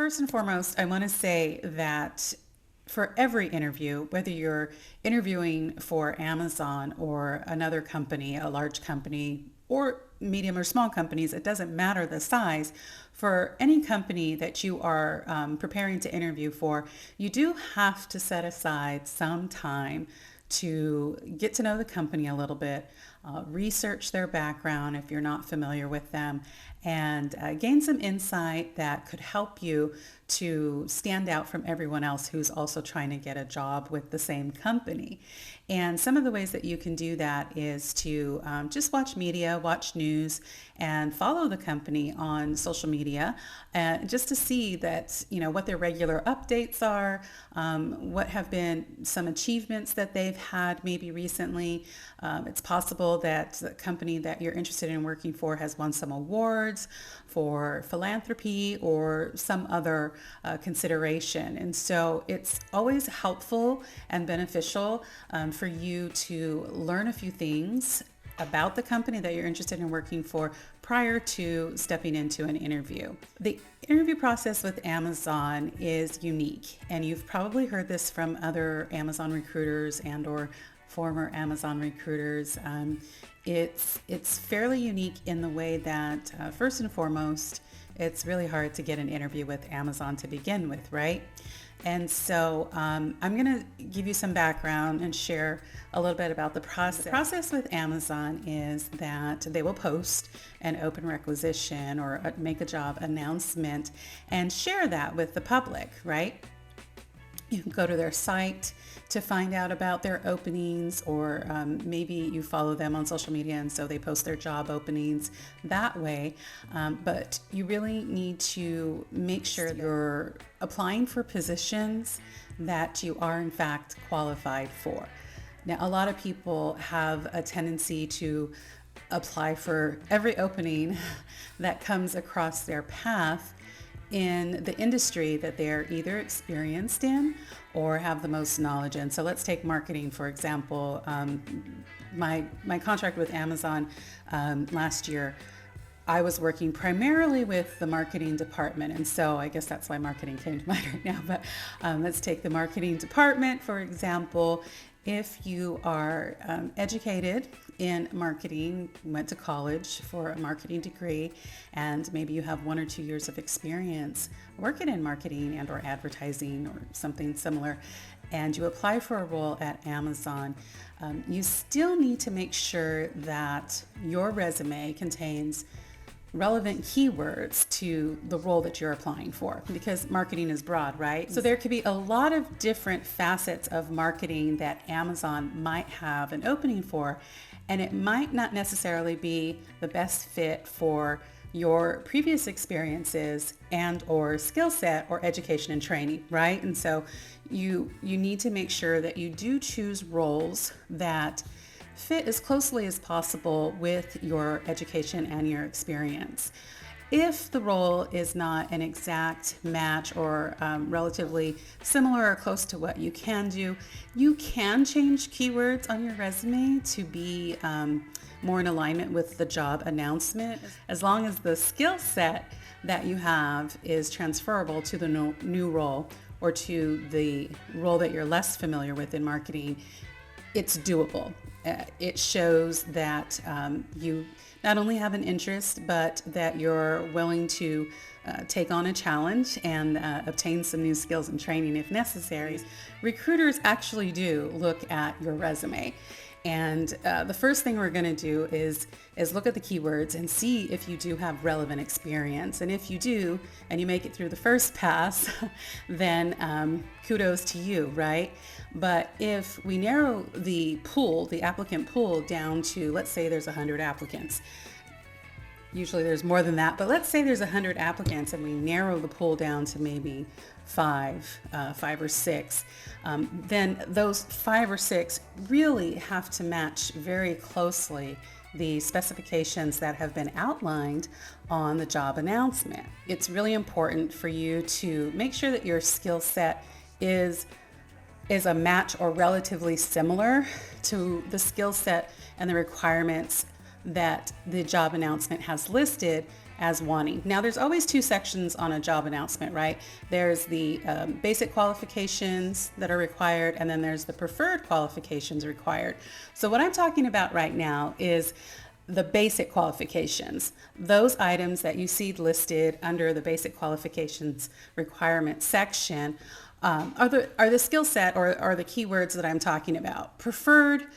First and foremost, I want to say that for every interview, whether you're interviewing for Amazon or another company, a large company, or medium or small companies, it doesn't matter the size. For any company that you are preparing to interview for, you do have to set aside some time to get to know the company a little bit, research their background if you're not familiar with them, and gain some insight that could help you to stand out from everyone else who's also trying to get a job with the same company. And some of the ways that you can do that is to just watch media, watch news, and follow the company on social media, just to see that, what their regular updates are, what have been some achievements that they've had maybe recently. It's possible that the company that you're interested in working for has won some awards for philanthropy or some other consideration. And so it's always helpful and beneficial for you to learn a few things about the company that you're interested in working for prior to stepping into an interview. The interview process with Amazon is unique, and you've probably heard this from other Amazon recruiters and or former Amazon recruiters. It's fairly unique in the way that first and foremost, it's really hard to get an interview with Amazon to begin with, right? And so I'm going to give you some background and share a little bit about the process. The process with Amazon is that they will post an open requisition or make a job announcement and share that with the public, right? You can go to their site to find out about their openings, or maybe you follow them on social media and so they post their job openings that way. But you really need to make sure you're applying for positions that you are in fact qualified for. Now, a lot of people have a tendency to apply for every opening that comes across their path in the industry that they're either experienced in or have the most knowledge in. So let's take marketing, for example. My contract with Amazon last year, I was working primarily with the marketing department. And so I guess that's why marketing came to mind right now. But let's take the marketing department, for example. If you are educated in marketing, went to college for a marketing degree, and maybe you have 1 or 2 years of experience working in marketing and or advertising or something similar, and you apply for a role at Amazon, you still need to make sure that your resume contains relevant keywords to the role that you're applying for, because marketing is broad, right? So there could be a lot of different facets of marketing that Amazon might have an opening for, and it might not necessarily be the best fit for your previous experiences and or skill set or education and training, right? And so you need to make sure that you do choose roles that fit as closely as possible with your education and your experience. If the role is not an exact match or relatively similar or close to what you can do, you can change keywords on your resume to be more in alignment with the job announcement, as long as the skill set that you have is transferable to the new role or to the role that you're less familiar with in marketing. It's doable. It shows that you not only have an interest, but that you're willing to take on a challenge and obtain some new skills and training if necessary. Recruiters actually do look at your resume. And the first thing we're going to do is look at the keywords and see if you do have relevant experience. And if you do, and you make it through the first pass, then kudos to you, right? But if we narrow the pool, the applicant pool, down to, let's say there's 100 applicants. Usually there's more than that, but let's say there's 100 applicants and we narrow the pool down to maybe five or six. Then those 5 or 6 really have to match very closely the specifications that have been outlined on the job announcement. It's really important for you to make sure that your skill set is a match or relatively similar to the skill set and the requirements that the job announcement has listed, as wanting. Now, there's always two sections on a job announcement, right? There's the basic qualifications that are required, and then there's the preferred qualifications required. So what I'm talking about right now is the basic qualifications, those items that you see listed under the basic qualifications requirement section are the skill set or are the keywords that I'm talking about. Preferred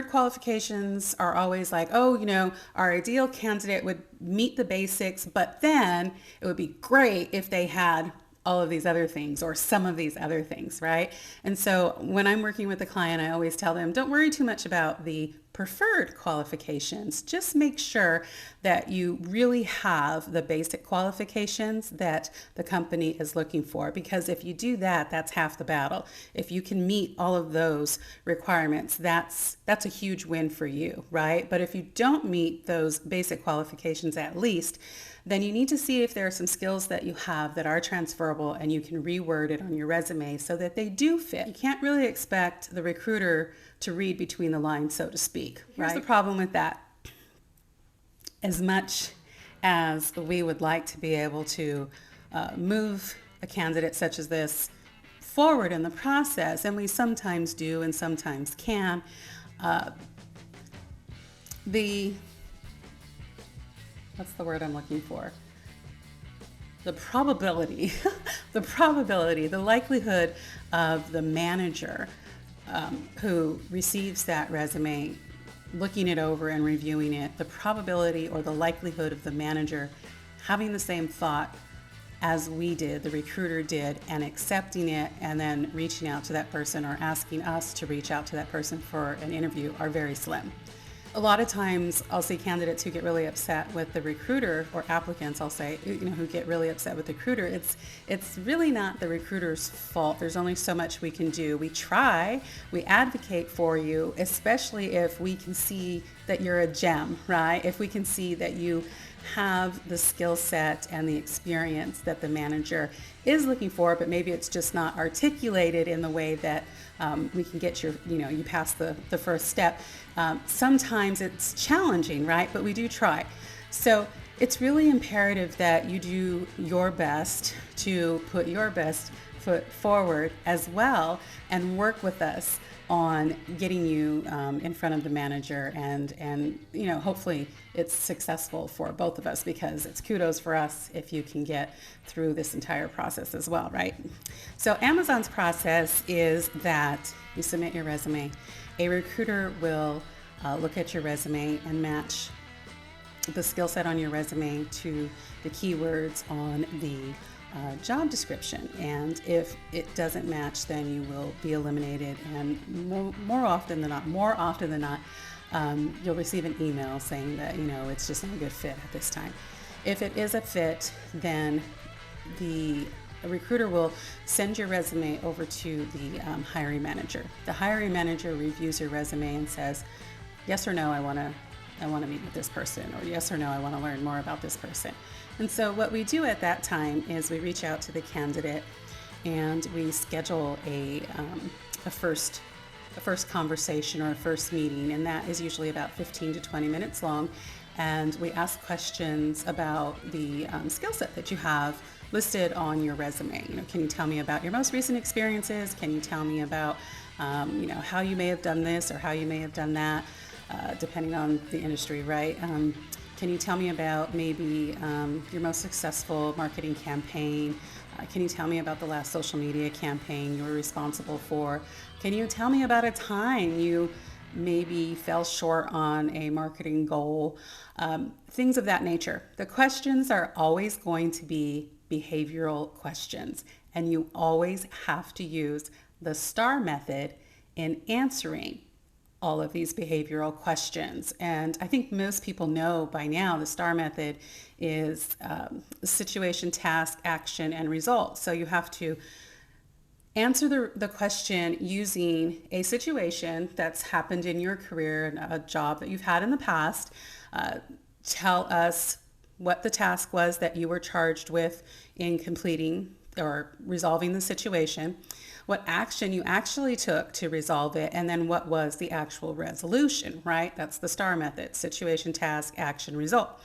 qualifications are always like, oh, our ideal candidate would meet the basics, but then it would be great if they had all of these other things or some of these other things, right? And so when I'm working with a client, I always tell them, don't worry too much about the preferred qualifications. Just make sure that you really have the basic qualifications that the company is looking for, because if you do that, that's half the battle. If you can meet all of those requirements, that's a huge win for you, right? But if you don't meet those basic qualifications at least, then you need to see if there are some skills that you have that are transferable and you can reword it on your resume so that they do fit. You can't really expect the recruiter to read between the lines, so to speak. Here's the problem with that. As much as we would like to be able to move a candidate such as this forward in the process, and we sometimes do and sometimes can, what's the word I'm looking for? The probability, the likelihood of the manager who receives that resume, looking it over and reviewing it, the probability or the likelihood of the manager having the same thought as we did, the recruiter did, and accepting it and then reaching out to that person or asking us to reach out to that person for an interview are very slim. A lot of times I'll see candidates who get really upset with the recruiter, or applicants, I'll say, who get really upset with the recruiter. It's really not the recruiter's fault. There's only so much we can do. We try, we advocate for you, especially if we can see that you're a gem, right? If we can see that you have the skill set and the experience that the manager is looking for, but maybe it's just not articulated in the way that we can get you past the first step. Sometimes it's challenging, right? But we do try. So it's really imperative that you do your best to put your best foot forward as well and work with us on getting you in front of the manager, and hopefully it's successful for both of us, because it's kudos for us if you can get through this entire process as well, right? So Amazon's process is that you submit your resume. A recruiter will look at your resume and match the skill set on your resume to the keywords on the job description, and if it doesn't match, then you will be eliminated, and more often than not, you'll receive an email saying that it's just not a good fit at this time. If it is a fit, then the recruiter will send your resume over to the hiring manager. The hiring manager reviews your resume and says, yes or no, I want to meet with this person, or yes or no, I want to learn more about this person. And so what we do at that time is we reach out to the candidate and we schedule a first conversation or a first meeting, and that is usually about 15 to 20 minutes long. And we ask questions about the skill set that you have listed on your resume. Can you tell me about your most recent experiences? Can you tell me about how you may have done this or how you may have done that, depending on the industry, right? Can you tell me about maybe your most successful marketing campaign? Can you tell me about the last social media campaign you were responsible for? Can you tell me about a time you maybe fell short on a marketing goal? Things of that nature. The questions are always going to be behavioral questions, and you always have to use the STAR method in answering all of these behavioral questions. And I think most people know by now the STAR method is situation, task, action, and result. So you have to answer the question using a situation that's happened in your career and a job that you've had in the past. Tell us what the task was that you were charged with in completing or resolving the situation, what action you actually took to resolve it, and then what was the actual resolution, right? That's the STAR method: situation, task, action, result.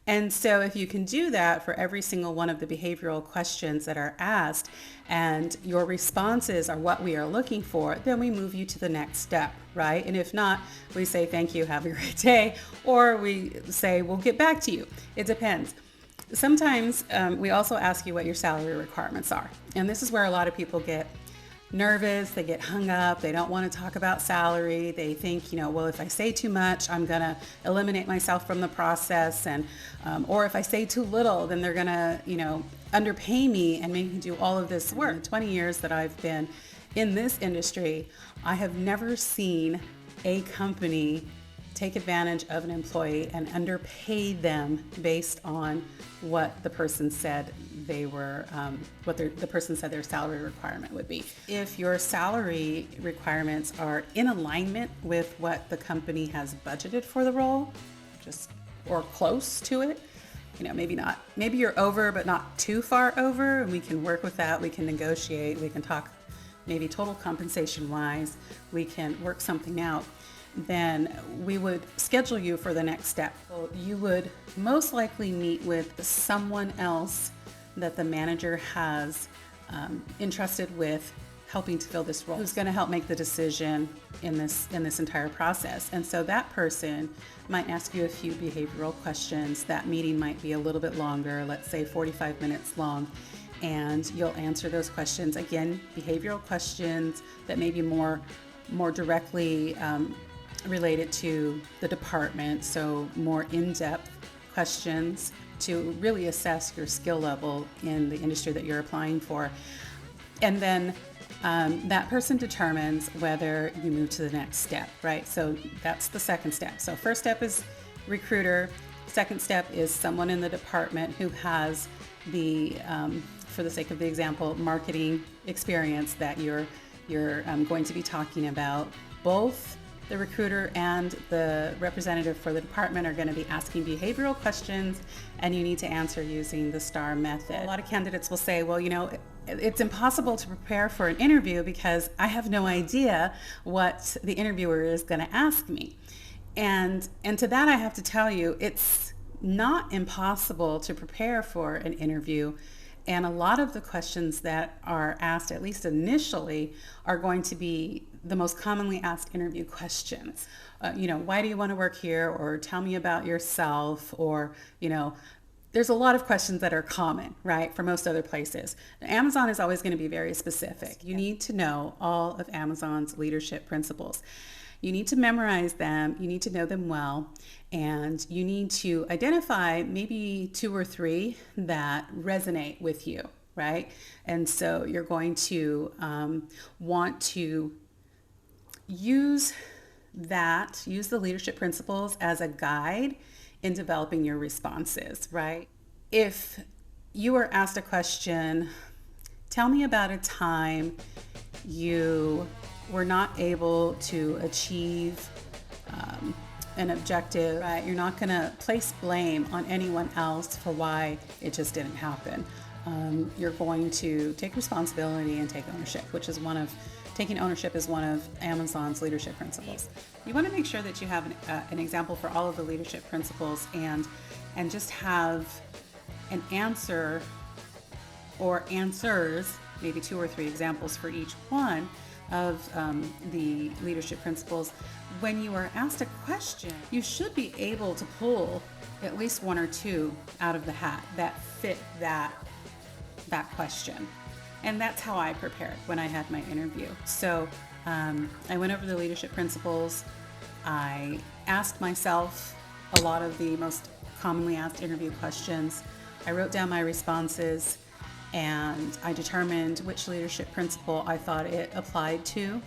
And so if you can do that for every single one of the behavioral questions that are asked and your responses are what we are looking for, then we move you to the next step, right? And if not, we say, thank you, have a great day, or we say, we'll get back to you. It depends. Sometimes we also ask you what your salary requirements are. And this is where a lot of people get nervous, they get hung up, they don't want to talk about salary. They think, well, if I say too much, I'm going to eliminate myself from the process. And, or if I say too little, then they're going to, underpay me and make me do all of this work. In the 20 years that I've been in this industry, I have never seen a company take advantage of an employee and underpay them based on what the person said they were, the person said their salary requirement would be. If your salary requirements are in alignment with what the company has budgeted for the role, or close to it, maybe you're over, but not too far over, and we can work with that. We can negotiate. We can talk maybe total compensation wise. We can work something out. Then we would schedule you for the next step. So you would most likely meet with someone else that the manager has entrusted with helping to fill this role, who's going to help make the decision in this entire process. And so that person might ask you a few behavioral questions. That meeting might be a little bit longer, let's say 45 minutes long, and you'll answer those questions. Again, behavioral questions that may be more directly related to the department, so more in-depth questions to really assess your skill level in the industry that you're applying for. And then that person determines whether you move to the next step, right? So that's the second step. So first step is recruiter. Second step is someone in the department who has the, for the sake of the example, marketing experience that you're going to be talking about. Both the recruiter and the representative for the department are going to be asking behavioral questions, and you need to answer using the STAR method. A lot of candidates will say, well, it's impossible to prepare for an interview because I have no idea what the interviewer is going to ask me. And to that I have to tell you, it's not impossible to prepare for an interview. And a lot of the questions that are asked, at least initially, are going to be the most commonly asked interview questions. Why do you want to work here? Or tell me about yourself. Or, there's a lot of questions that are common, right, for most other places. Amazon is always going to be very specific. You need to know all of Amazon's leadership principles. You need to memorize them, you need to know them well, and you need to identify maybe 2 or 3 that resonate with you, right? And so you're going to want to use the leadership principles as a guide in developing your responses, right? If you were asked a question, tell me about a time you were not able to achieve an objective, right? You're not going to place blame on anyone else for why it just didn't happen. You're going to take responsibility and take ownership, taking ownership is one of Amazon's leadership principles. You want to make sure that you have an example for all of the leadership principles and just have an answer or answers, maybe 2 or 3 examples for each one of the leadership principles. When you are asked a question, you should be able to pull at least 1 or 2 out of the hat that fit that question. And that's how I prepared when I had my interview. So I went over the leadership principles. I asked myself a lot of the most commonly asked interview questions. I wrote down my responses, and I determined which leadership principle I thought it applied to.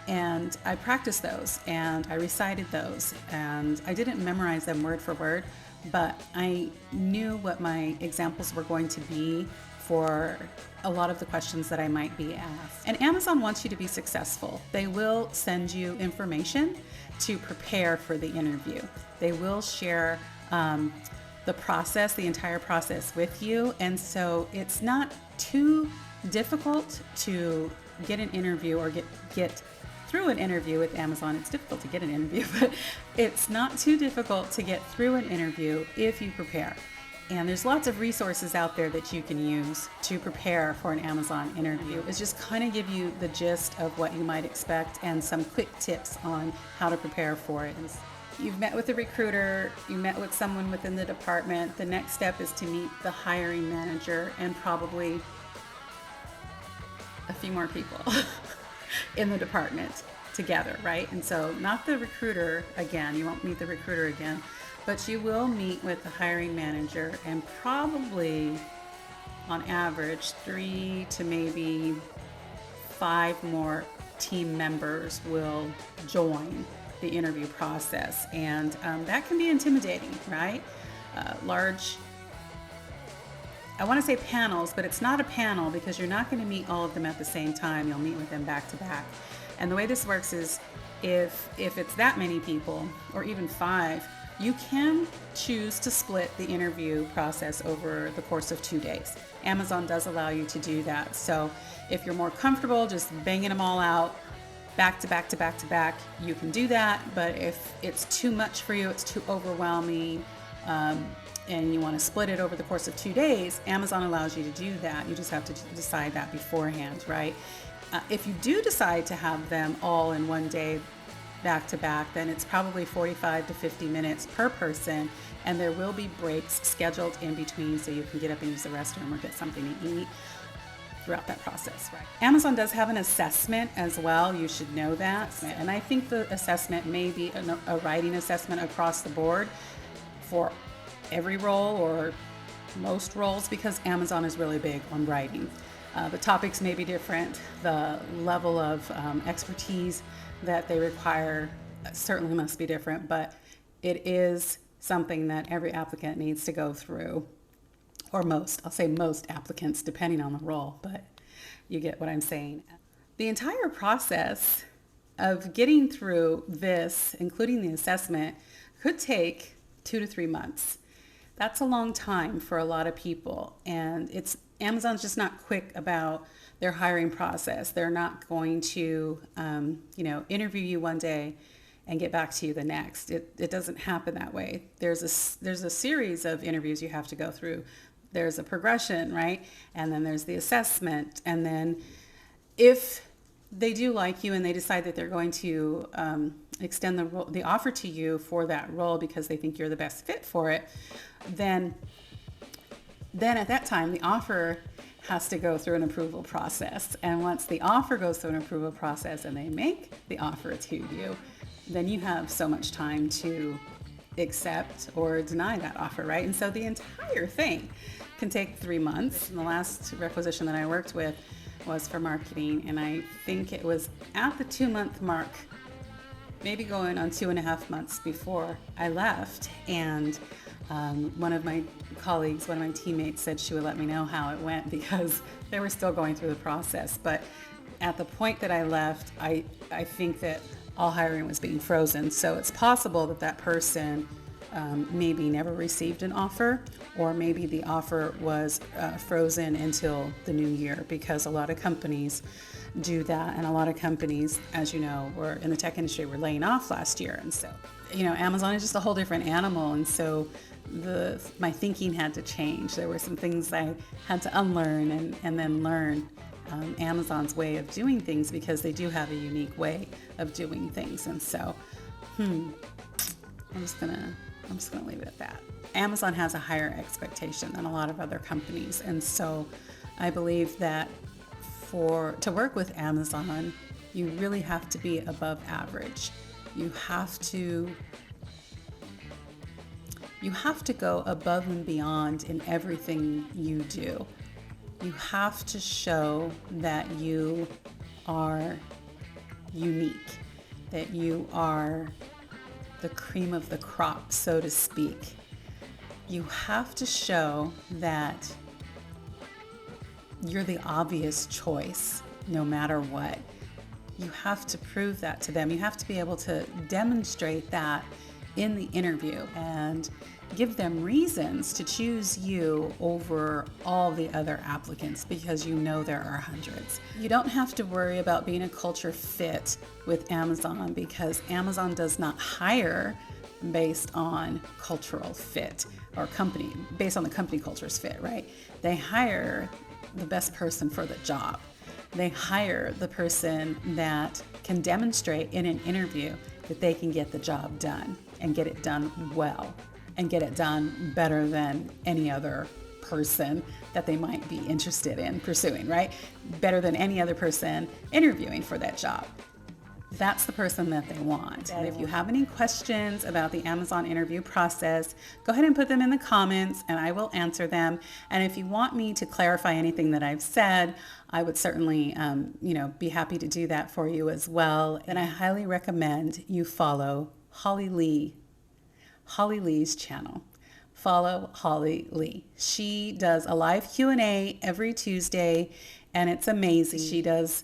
And I practiced those and I recited those, and I didn't memorize them word for word, but I knew what my examples were going to be for a lot of the questions that I might be asked. And Amazon wants you to be successful. They will send you information to prepare for the interview. They will share the entire process with you. And so it's not too difficult to get an interview or get through an interview with Amazon. It's difficult to get an interview, but it's not too difficult to get through an interview if you prepare. And there's lots of resources out there that you can use to prepare for an Amazon interview. It's just kind of give you the gist of what you might expect and some quick tips on how to prepare for it. You've met with a recruiter, you met with someone within the department. The next step is to meet the hiring manager and probably a few more people in the department together, right? And so not the recruiter again, you won't meet the recruiter again, but you will meet with the hiring manager, and probably on average 3 to maybe 5 more team members will join the interview process. And that can be intimidating, right? Large, I want to say panels, but it's not a panel because you're not going to meet all of them at the same time. You'll meet with them back to back. And the way this works is if it's that many people, or even 5, you can choose to split the interview process over the course of 2 days. Amazon does allow you to do that. So if you're more comfortable just banging them all out back to back to back to back, you can do that. But if it's too much for you, it's too overwhelming, and you want to split it over the course of 2 days, Amazon allows you to do that. You just have to decide that beforehand, right? If you do decide to have them all in one day, back to back, then it's probably 45 to 50 minutes per person, and there will be breaks scheduled in between so you can get up and use the restroom or get something to eat throughout that process, right? Amazon does have an assessment as well. You should know that. And I think the assessment may be a writing assessment across the board for every role or most roles, because Amazon is really big on writing. The topics may be different. The level of expertise that they require certainly must be different, but it is something that every applicant needs to go through, or most, I'll say most applicants, depending on the role, but you get what I'm saying. The entire process of getting through this, including the assessment, could take 2 to 3 months. That's a long time for a lot of people, and Amazon's just not quick about their hiring process. They're not going to, interview you one day and get back to you the next. It doesn't happen that way. There's a series of interviews you have to go through. There's a progression, right? And then there's the assessment. And then if they do like you and they decide that they're going to extend the offer to you for that role because they think you're the best fit for it, then at that time, the offer has to go through an approval process. And once the offer goes through an approval process and they make the offer to you, then you have so much time to accept or deny that offer, right? And so the entire thing can take 3 months. And the last requisition that I worked with was for marketing, and I think it was at the 2-month mark, maybe going on 2.5 months before I left. And one of my colleagues, one of my teammates, said she would let me know how it went because they were still going through the process. But at the point that I left, I think that all hiring was being frozen. So it's possible that that person maybe never received an offer, or maybe the offer was frozen until the new year, because a lot of companies do that. And a lot of companies, as you know, were in the tech industry, were laying off last year. And so, Amazon is just a whole different animal. And so my thinking had to change. There were some things I had to unlearn and then learn Amazon's way of doing things, because they do have a unique way of doing things. And so, I'm just gonna leave it at that. Amazon has a higher expectation than a lot of other companies, and so I believe that to work with Amazon, you really have to be above average. You have to go above and beyond in everything you do. You have to show that you are unique, that you are the cream of the crop, so to speak. You have to show that you're the obvious choice no matter what. You have to prove that to them. You have to be able to demonstrate that in the interview and give them reasons to choose you over all the other applicants, because you know there are hundreds. You don't have to worry about being a culture fit with Amazon, because Amazon does not hire based on cultural fit, or company, based on the company culture's fit, right? They hire the best person for the job. They hire the person that can demonstrate in an interview that they can get the job done and get it done well and get it done better than any other person that they might be interested in pursuing, right? Better than any other person interviewing for that job. That's the person that they want. And if you have any questions about the Amazon interview process, go ahead and put them in the comments and I will answer them. And if you want me to clarify anything that I've said, I would certainly be happy to do that for you as well. And I highly recommend you follow Holly Lee's channel. Follow Holly Lee. She does a live Q&A every Tuesday, and it's amazing. She does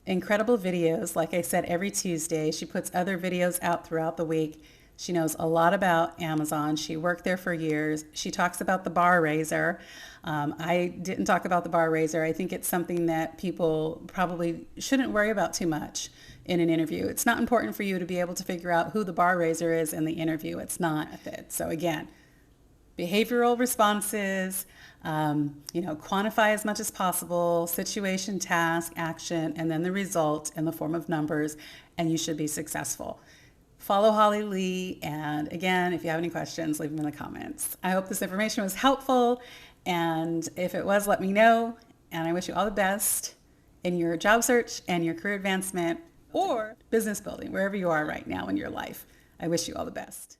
incredible videos, like I said, every Tuesday. She puts other videos out throughout the week. She knows a lot about Amazon. She worked there for years. She talks about the bar raiser. I didn't talk about the bar raiser. I think it's something that people probably shouldn't worry about too much in an interview. It's not important for you to be able to figure out who the bar raiser is in the interview. It's not. So again, behavioral responses, quantify as much as possible, situation, task, action, and then the result in the form of numbers, and you should be successful. Follow Holly Lee, and again, if you have any questions, leave them in the comments. I hope this information was helpful, and if it was, let me know, and I wish you all the best in your job search and your career advancement or business building, wherever you are right now in your life. I wish you all the best.